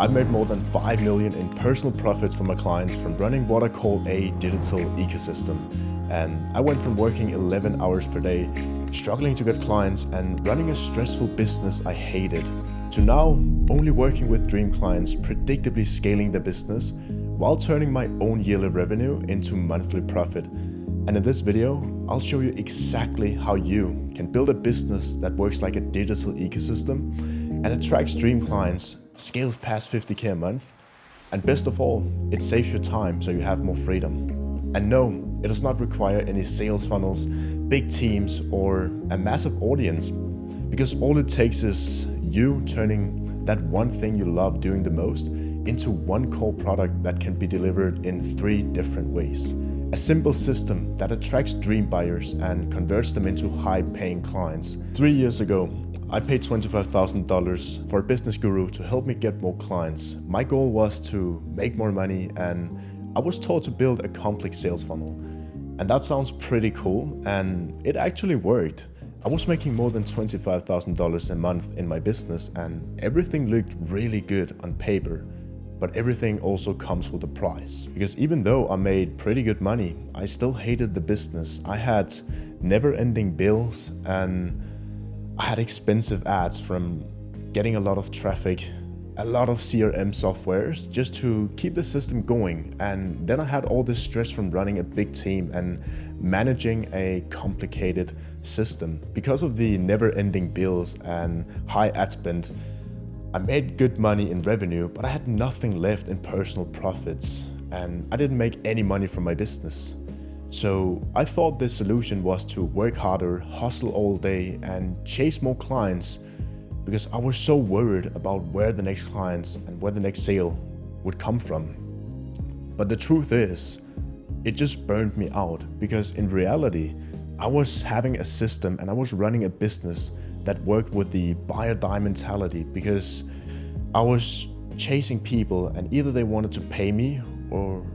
I've made more than 5 million in personal profits for my clients from running what I call a digital ecosystem. And I went from working 11 hours per day, struggling to get clients and running a stressful business I hated, to now only working with dream clients, predictably scaling the business while turning my own yearly revenue into monthly profit. And in this video, I'll show you exactly how you can build a business that works like a digital ecosystem and attracts dream clients, scales past 50K a month, and best of all, it saves you time so you have more freedom. And no, it does not require any sales funnels, big teams, or a massive audience, because all it takes is you turning that one thing you love doing the most into one core product that can be delivered in 3 different ways. A simple system that attracts dream buyers and converts them into high-paying clients. 3 years ago, I paid $25,000 for a business guru to help me get more clients. My goal was to make more money, and I was taught to build a complex sales funnel. And that sounds pretty cool, and it actually worked. I was making more than $25,000 a month in my business, and everything looked really good on paper. But everything also comes with a price. Because even though I made pretty good money, I still hated the business. I had never-ending bills, and I had expensive ads from getting a lot of traffic, a lot of CRM softwares just to keep the system going. And then I had all this stress from running a big team and managing a complicated system. Because of the never-ending bills and high ad spend, I made good money in revenue, but I had nothing left in personal profits, and I didn't make any money from my business. So I thought the solution was to work harder, hustle all day, and chase more clients, because I was so worried about where the next clients and where the next sale would come from. But the truth is, it just burned me out, because in reality, I was having a system and I was running a business that worked with the buy or die mentality, because I was chasing people and either they wanted to pay me or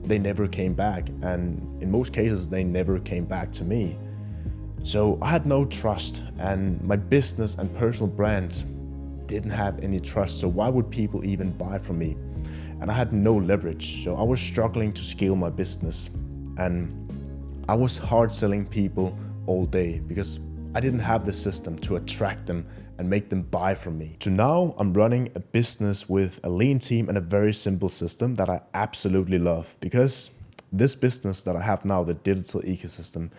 they never came back, and in most cases they never came back to me. So I had no trust, and my business and personal brand didn't have any trust, so why would people even buy from me? And I had no leverage, so I was struggling to scale my business, and I was hard selling people all day because I didn't have the system to attract them and make them buy from me. So now I'm running a business with a lean team and a very simple system that I absolutely love, because this business that I have now, the digital ecosystem,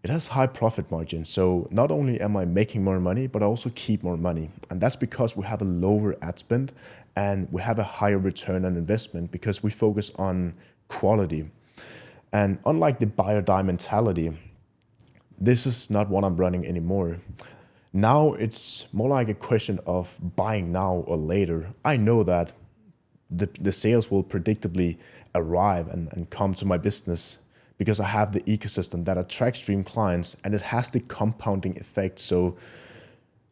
it has high profit margins. So not only am I making more money, but I also keep more money. And that's because we have a lower ad spend and we have a higher return on investment because we focus on quality. And unlike the buy or die mentality, this is not what I'm running anymore. Now it's more like a question of buying now or later. I know that the sales will predictably arrive and come to my business because I have the ecosystem that attracts dream clients, and it has the compounding effect. So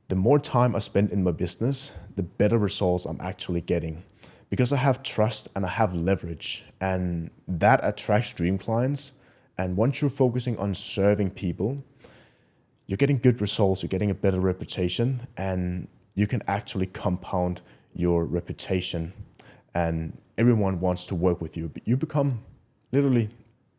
the more time I spend in my business, the better results I'm actually getting, because I have trust and I have leverage, and that attracts dream clients. And once you're focusing on serving people, you're getting good results, you're getting a better reputation, and you can actually compound your reputation, and everyone wants to work with you. You become literally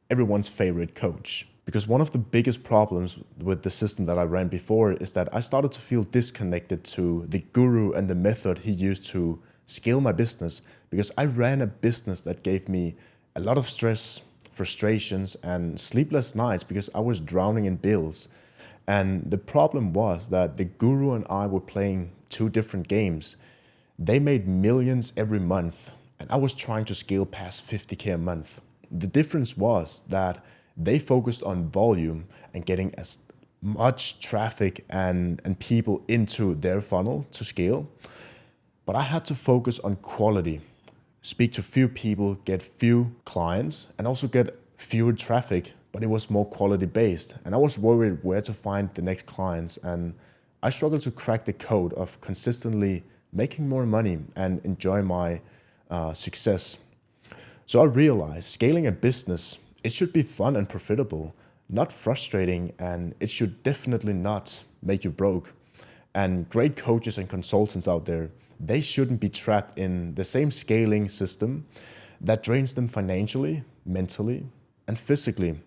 everyone's favorite coach. Because one of the biggest problems with the system that I ran before is that I started to feel disconnected to the guru and the method he used to scale my business, because I ran a business that gave me a lot of stress, frustrations, and sleepless nights because I was drowning in bills. And the problem was that the guru and I were playing 2 different games. They made millions every month, and I was trying to scale past 50K a month. The difference was that they focused on volume and getting as much traffic and people into their funnel to scale. But I had to focus on quality, speak to few people, get few clients, and also get fewer traffic, but it was more quality based. And I was worried where to find the next clients, and I struggled to crack the code of consistently making more money and enjoy my success. So I realized scaling a business, it should be fun and profitable, not frustrating, and it should definitely not make you broke. And great coaches and consultants out there, they shouldn't be trapped in the same scaling system that drains them financially, mentally, and physically.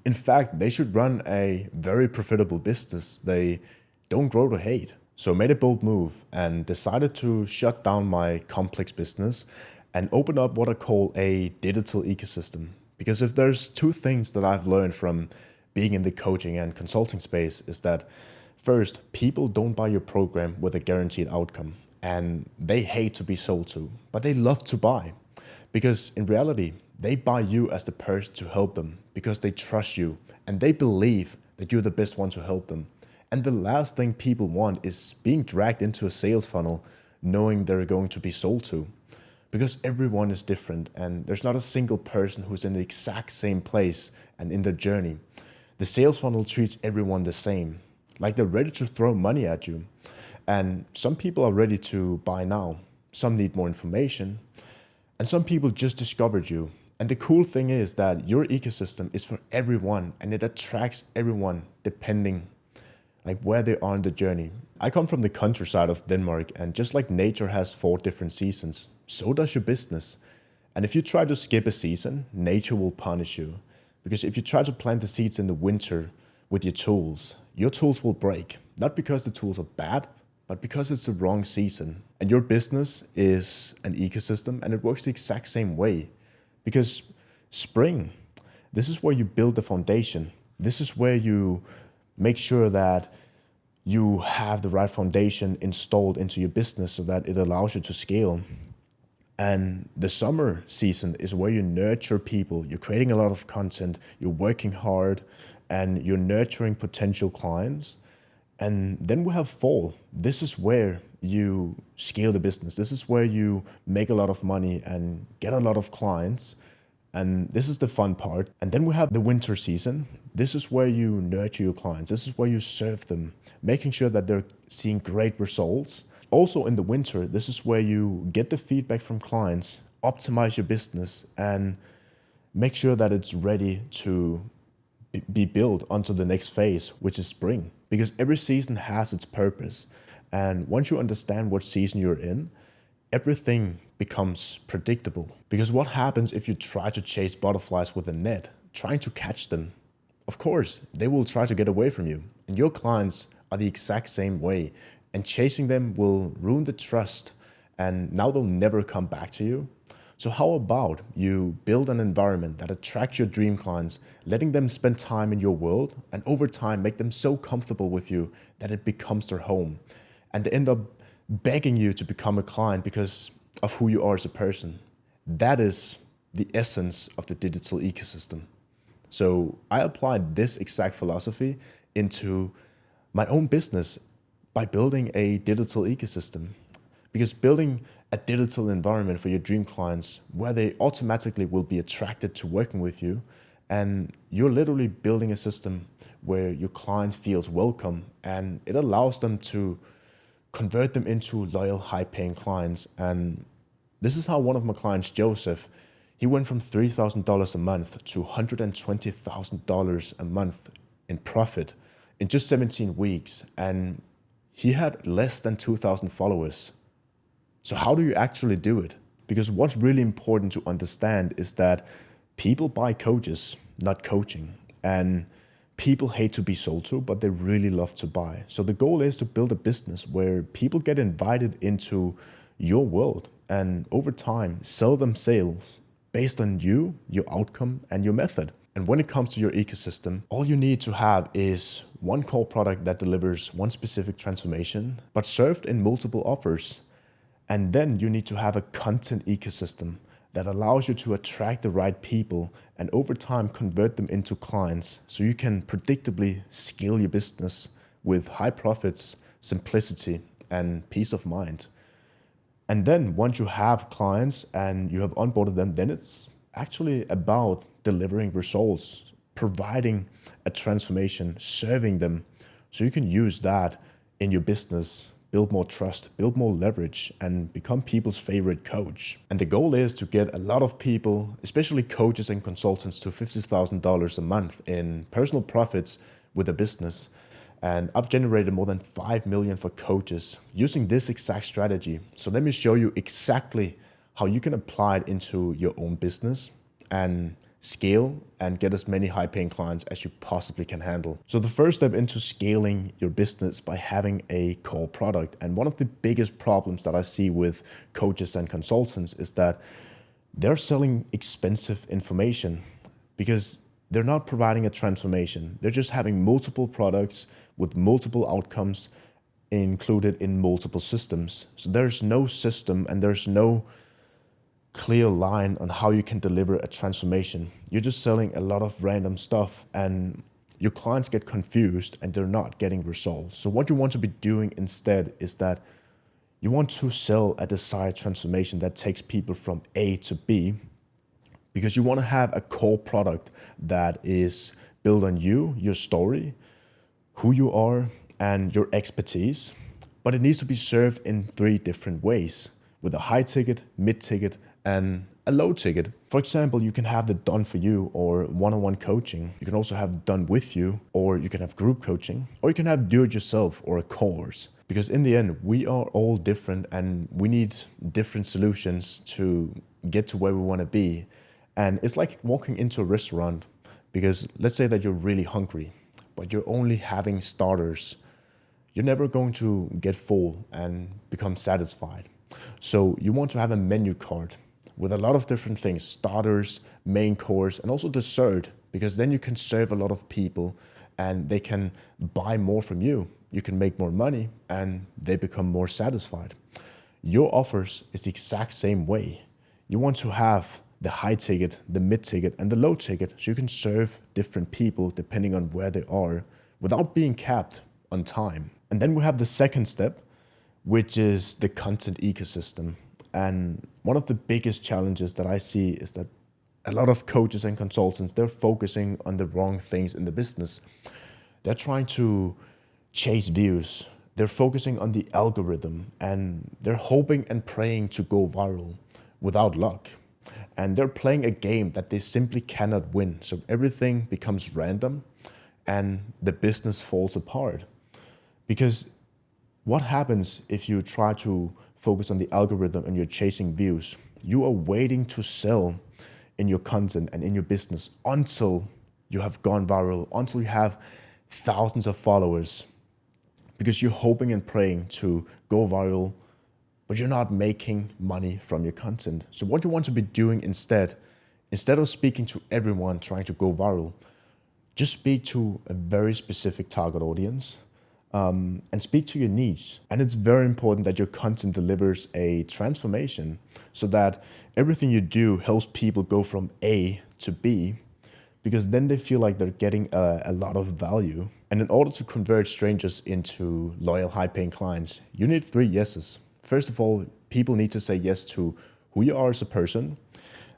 In fact, they should run a very profitable business they don't grow to hate. So I made a bold move and decided to shut down my complex business and open up what I call a digital ecosystem. Because if there's two things that I've learned from being in the coaching and consulting space is that first, people don't buy your program with a guaranteed outcome, and they hate to be sold to, but they love to buy. Because in reality, they buy you as the person to help them because they trust you and they believe that you're the best one to help them. And the last thing people want is being dragged into a sales funnel knowing they're going to be sold to. Because everyone is different and there's not a single person who's in the exact same place and in their journey. The sales funnel treats everyone the same, like they're ready to throw money at you. And some people are ready to buy now, some need more information, and some people just discovered you. And the cool thing is that your ecosystem is for everyone and it attracts everyone depending like where they are on the journey. I come from the countryside of Denmark, and just like nature has 4 different seasons, so does your business. And if you try to skip a season, nature will punish you. Because if you try to plant the seeds in the winter with your tools will break. Not because the tools are bad, but because it's the wrong season. And your business is an ecosystem and it works the exact same way. Because spring, this is where you build the foundation. This is where you make sure that you have the right foundation installed into your business so that it allows you to scale. And the summer season is where you nurture people. You're creating a lot of content, you're working hard, and you're nurturing potential clients. And then we have fall. This is where you scale the business. This is where you make a lot of money and get a lot of clients. And this is the fun part. And then we have the winter season. This is where you nurture your clients. This is where you serve them, making sure that they're seeing great results. Also in the winter, this is where you get the feedback from clients, optimize your business, and make sure that it's ready to be built onto the next phase, which is spring. Because every season has its purpose. And once you understand what season you're in, everything becomes predictable. Because what happens if you try to chase butterflies with a net, trying to catch them? Of course, they will try to get away from you. And your clients are the exact same way. And chasing them will ruin the trust. And now they'll never come back to you. So how about you build an environment that attracts your dream clients, letting them spend time in your world, and over time make them so comfortable with you that it becomes their home. And they end up begging you to become a client because of who you are as a person. That is the essence of the digital ecosystem. So I applied this exact philosophy into my own business by building a digital ecosystem. Because building a digital environment for your dream clients where they automatically will be attracted to working with you, and you're literally building a system where your client feels welcome and it allows them to convert them into loyal, high-paying clients. And this is how one of my clients, Joseph, he went from $3,000 a month to $120,000 a month in profit in just 17 weeks. And he had less than 2,000 followers. So how do you actually do it? Because what's really important to understand is that people buy coaches, not coaching. And people hate to be sold to, but they really love to buy. So the goal is to build a business where people get invited into your world and over time sell them sales based on you, your outcome, and your method. And when it comes to your ecosystem, all you need to have is one core product that delivers one specific transformation, but served in multiple offers. And then you need to have a content ecosystem that allows you to attract the right people and over time convert them into clients so you can predictably scale your business with high profits, simplicity, and peace of mind. And then once you have clients and you have onboarded them, then it's actually about delivering results, providing a transformation, serving them so you can use that in your business, build more trust, build more leverage, and become people's favorite coach. And the goal is to get a lot of people, especially coaches and consultants, to $50,000 a month in personal profits with a business. And I've generated more than 5 million for coaches using this exact strategy. So let me show you exactly how you can apply it into your own business and scale and get as many high paying clients as you possibly can handle. So the first step into scaling your business by having a core product. And one of the biggest problems that I see with coaches and consultants is that they're selling expensive information because they're not providing a transformation. They're just having multiple products with multiple outcomes included in multiple systems. So there's no system and there's no clear line on how you can deliver a transformation. You're just selling a lot of random stuff and your clients get confused and they're not getting results. So what you want to be doing instead is that you want to sell a desired transformation that takes people from A to B, because you want to have a core product that is built on you, your story, who you are, and your expertise. But it needs to be served in 3 different ways, with a high ticket, mid ticket, and a low ticket. For example, you can have the done for you or one-on-one coaching. You can also have done with you, or you can have group coaching, or you can have do it yourself or a course. Because in the end, we are all different and we need different solutions to get to where we want to be. And it's like walking into a restaurant, because let's say that you're really hungry, but you're only having starters. You're never going to get full and become satisfied. So you want to have a menu card with a lot of different things, starters, main course, and also dessert, because then you can serve a lot of people and they can buy more from you. You can make more money and they become more satisfied. Your offers is the exact same way. You want to have the high ticket, the mid ticket, and the low ticket, so you can serve different people depending on where they are without being capped on time. And then we have the second step, which is the content ecosystem. And one of the biggest challenges that I see is that a lot of coaches and consultants, they're focusing on the wrong things in the business. They're trying to chase views. They're focusing on the algorithm and they're hoping and praying to go viral without luck. And they're playing a game that they simply cannot win. So everything becomes random and the business falls apart. Because what happens if you try to focus on the algorithm and you're chasing views? You are waiting to sell in your content and in your business until you have gone viral, until you have thousands of followers, because you're hoping and praying to go viral, but you're not making money from your content. So what you want to be doing instead of speaking to everyone trying to go viral, just speak to a very specific target audience and speak to your niche. And it's very important that your content delivers a transformation so that everything you do helps people go from A to B, because then they feel like they're getting a lot of value. And in order to convert strangers into loyal, high-paying clients, you need 3 yeses. First of all, people need to say yes to who you are as a person.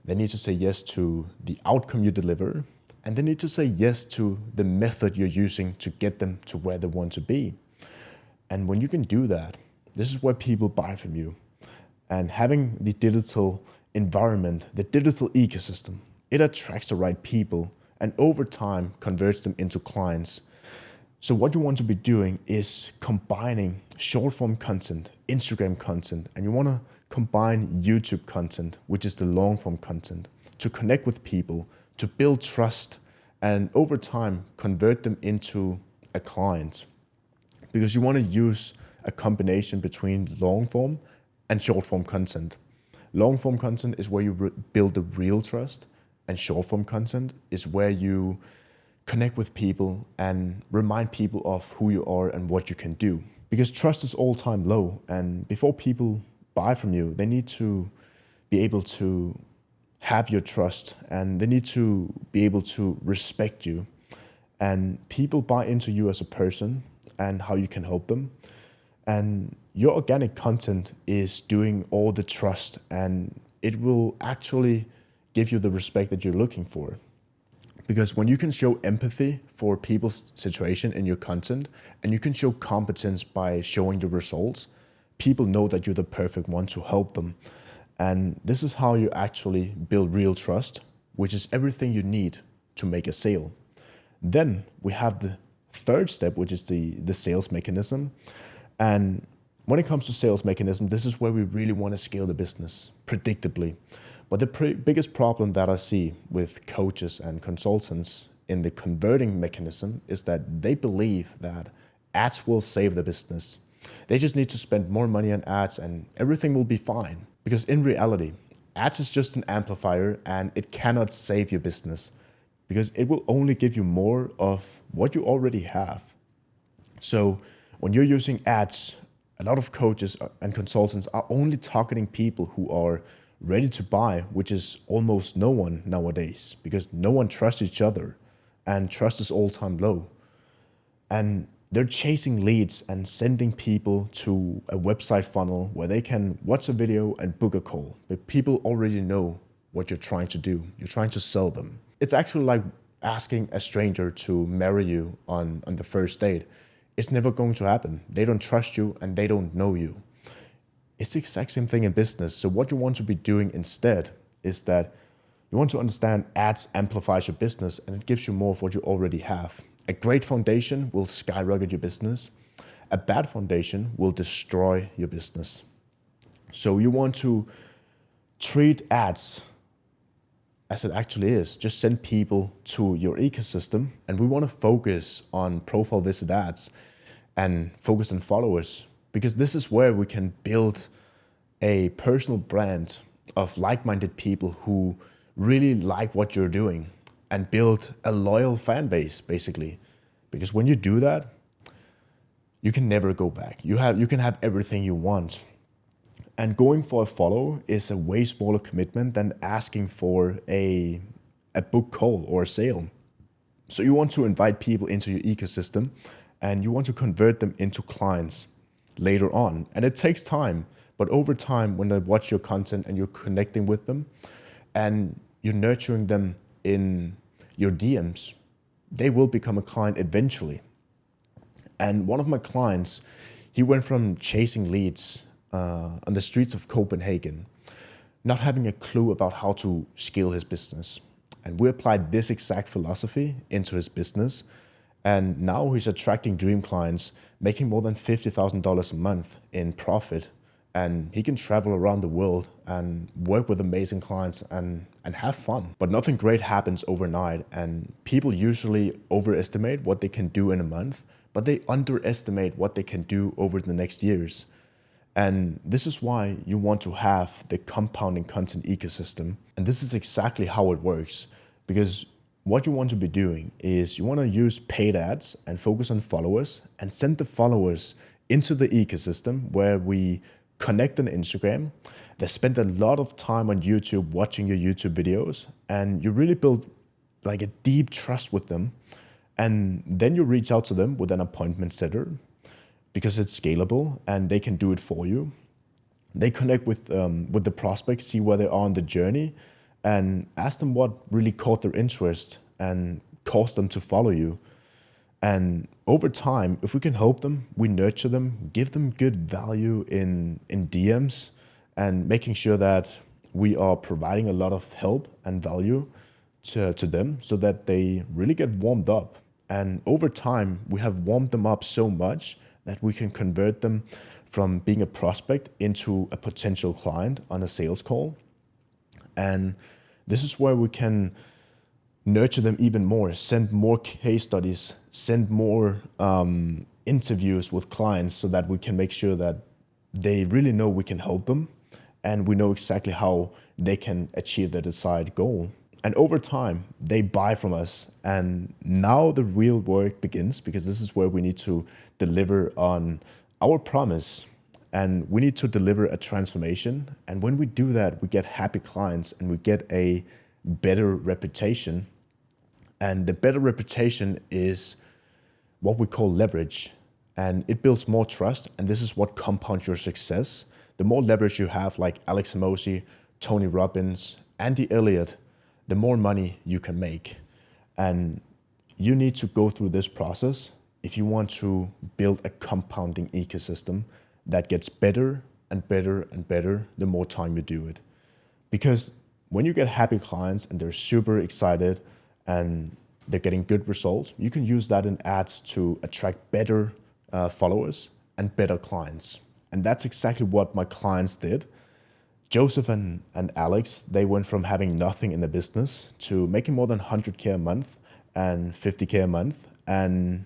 They need to say yes to the outcome you deliver. And they need to say yes to the method you're using to get them to where they want to be. And when you can do that, this is where people buy from you. And having the digital environment, the digital ecosystem, it attracts the right people and over time converts them into clients. So what you want to be doing is combining short form content, Instagram content, and you want to combine YouTube content, which is the long form content, to connect with people, to build trust, and over time convert them into a client. Because you want to use a combination between long form and short form content. Long form content is where you build the real trust, and short form content is where you connect with people and remind people of who you are and what you can do. Because trust is all time low, and before people buy from you, they need to be able to have your trust and they need to be able to respect you. And people buy into you as a person and how you can help them. And your organic content is doing all the trust, and it will actually give you the respect that you're looking for. Because when you can show empathy for people's situation in your content, and you can show competence by showing the results, people know that you're the perfect one to help them. And this is how you actually build real trust, which is everything you need to make a sale. Then we have the third step, which is the sales mechanism. And when it comes to sales mechanism, this is where we really want to scale the business predictably. But the biggest problem that I see with coaches and consultants in the converting mechanism is that they believe that ads will save the business. They just need to spend more money on ads and everything will be fine. Because in reality, ads is just an amplifier and it cannot save your business because it will only give you more of what you already have. So when you're using ads, a lot of coaches and consultants are only targeting people who are ready to buy, which is almost no one nowadays because no one trusts each other and trust is all-time low. And they're chasing leads and sending people to a website funnel where they can watch a video and book a call. But people already know what you're trying to do. You're trying to sell them. It's actually like asking a stranger to marry you on the first date. It's never going to happen. They don't trust you and they don't know you. It's the exact same thing in business. So what you want to be doing instead is that you want to understand ads amplifies your business and it gives you more of what you already have. A great foundation will skyrocket your business. A bad foundation will destroy your business. So you want to treat ads as it actually is. Just send people to your ecosystem. And we want to focus on profile visit ads and focus on followers, because this is where we can build a personal brand of like-minded people who really like what you're doing and build a loyal fan base, basically. Because when you do that, you can never go back. You can have everything you want. And going for a follow is a way smaller commitment than asking for a book call or a sale. So you want to invite people into your ecosystem and you want to convert them into clients later on. And it takes time, but over time, when they watch your content and you're connecting with them and you're nurturing them in your DMs, they will become a client eventually. And one of my clients, he went from chasing leads on the streets of Copenhagen, not having a clue about how to scale his business. And we applied this exact philosophy into his business. And now he's attracting dream clients, making more than $50,000 a month in profit. And he can travel around the world and work with amazing clients and have fun. But nothing great happens overnight. And people usually overestimate what they can do in a month, but they underestimate what they can do over the next years. And this is why you want to have the compounding content ecosystem. And this is exactly how it works, because what you want to be doing is you want to use paid ads and focus on followers and send the followers into the ecosystem where we connect on Instagram. They spend a lot of time on YouTube watching your YouTube videos, and you really build like a deep trust with them. And then you reach out to them with an appointment setter because it's scalable and they can do it for you. They connect with the prospect, see where they are on the journey, and ask them what really caught their interest and caused them to follow you. And over time, if we can help them, we nurture them, give them good value in DMs, and making sure that we are providing a lot of help and value to them so that they really get warmed up. And over time, we have warmed them up so much that we can convert them from being a prospect into a potential client on a sales call. And this is where we can nurture them even more, send more case studies, send more interviews with clients so that we can make sure that they really know we can help them and we know exactly how they can achieve their desired goal. And over time, they buy from us. And now the real work begins, because this is where we need to deliver on our promise. And we need to deliver a transformation. And when we do that, we get happy clients and we get a better reputation. And the better reputation is what we call leverage. And it builds more trust. And this is what compounds your success. The more leverage you have, like Alex Hormozi, Tony Robbins, Andy Elliott, the more money you can make. And you need to go through this process if you want to build a compounding ecosystem that gets better and better and better the more time you do it. Because when you get happy clients and they're super excited and they're getting good results, you can use that in ads to attract better followers and better clients. And that's exactly what my clients did. Joseph and Alex, they went from having nothing in the business to making more than 100K a month and 50K a month. And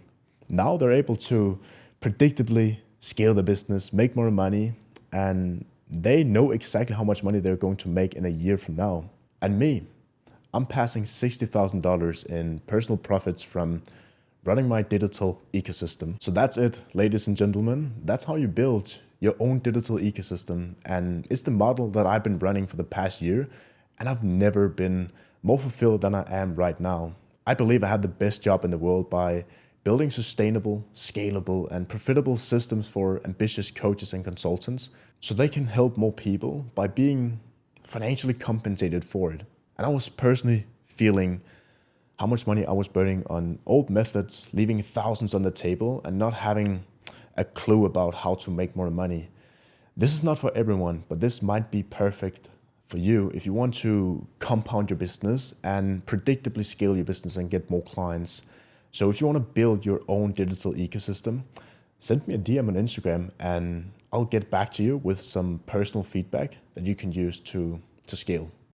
now they're able to predictably scale the business, make more money, and they know exactly how much money they're going to make in a year from now. And me, I'm passing $60,000 in personal profits from running my digital ecosystem. So that's it, ladies and gentlemen. That's how you build your own digital ecosystem. And it's the model that I've been running for the past year. And I've never been more fulfilled than I am right now. I believe I have the best job in the world by building sustainable, scalable, and profitable systems for ambitious coaches and consultants so they can help more people by being financially compensated for it. And I was personally feeling how much money I was burning on old methods, leaving thousands on the table and not having a clue about how to make more money. This is not for everyone, but this might be perfect for you if you want to compound your business and predictably scale your business and get more clients. So if you want to build your own digital ecosystem, send me a DM on Instagram and I'll get back to you with some personal feedback that you can use to scale.